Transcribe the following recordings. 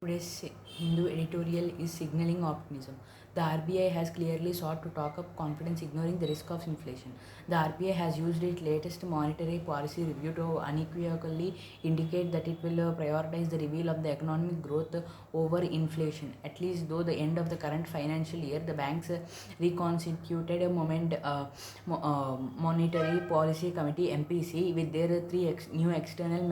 Today's Hindu editorial is signaling optimism. The RBI has clearly sought to talk up confidence, ignoring the risk of inflation. The RBI has used its latest monetary policy review to unequivocally indicate that it will prioritize the reveal of the economic growth over inflation. At least though the end of the current financial year, the banks reconstituted a monetary policy committee (MPC) with their three new external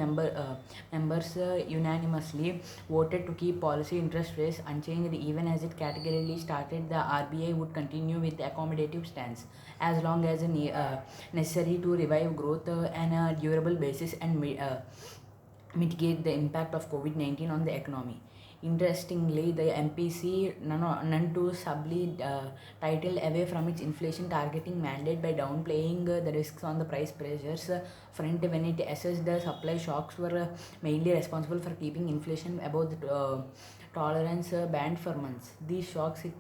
members unanimously voted to keep policy interest rates unchanged even as it categorically started the RBI would continue with the accommodative stance as long as necessary to revive growth on a durable basis and mitigate the impact of COVID-19 on the economy. Interestingly, the MPC none too subtly titled away from its inflation targeting mandate by downplaying the risks on the price pressures front when it assessed the supply shocks were mainly responsible for keeping inflation above the tolerance band for months. These shocks it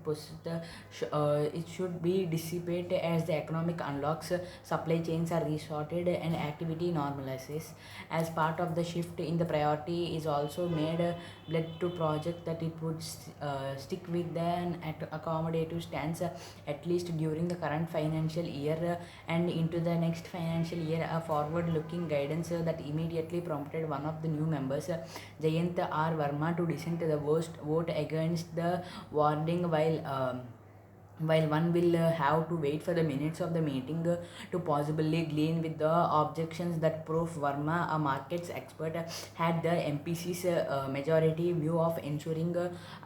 should be dissipated as the economic unlocks, supply chains are resorted, and activity normalizes. As part of the shift in the priority is also made led to project that it would stick with an accommodative stance at least during the current financial year and into the next financial year. A forward-looking guidance that immediately prompted one of the new members, Jayant R. Verma, to dissent the worst vote against the wording while one will have to wait for the minutes of the meeting to possibly glean with the objections that Prof. Verma, a markets expert, had the MPC's majority view of ensuring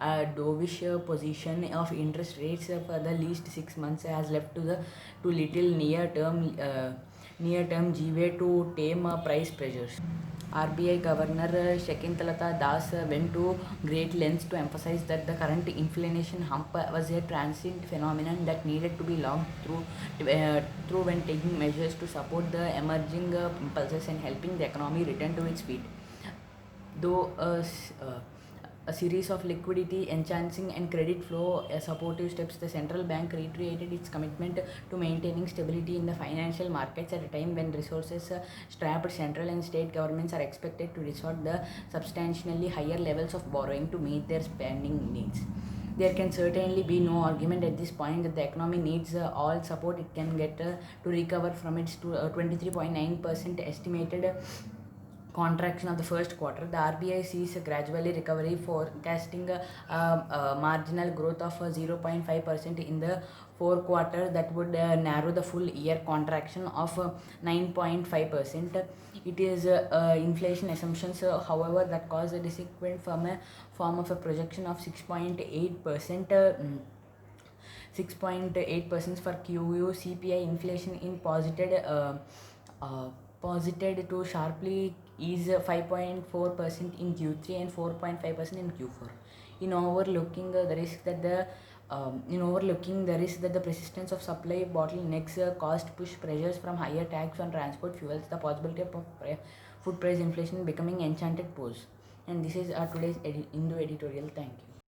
a dovish position of interest rates for the least 6 months has left to little near-term leeway to tame price pressures. RBI Governor Shakuntalata Das went to great lengths to emphasize that the current inflation hump was a transient phenomenon that needed to be logged through when taking measures to support the emerging impulses and helping the economy return to its feet. Though a series of liquidity enhancing and credit flow supportive steps, the central bank reiterated its commitment to maintaining stability in the financial markets at a time when resources strapped central and state governments are expected to resort the substantially higher levels of borrowing to meet their spending needs. There can certainly be no argument at this point that the economy needs all support it can get to recover from its 23.9% estimated contraction of the first quarter. The RBI sees a gradually recovery, forecasting a marginal growth of 0.5% in the fourth quarter that would narrow the full year contraction of 9.5%. It is inflation assumptions, however, that cause a disappointment from a form of a projection of 6.8%. 6.8% for QU CPI inflation in posited to sharply ease 5.4% in Q3 and 4.5% in Q4. In overlooking the risk that the persistence of supply bottlenecks, cost push pressures from higher tax on transport fuels, the possibility of food price inflation becoming enchanted pose. And this is today's Hindu editorial. Thank you.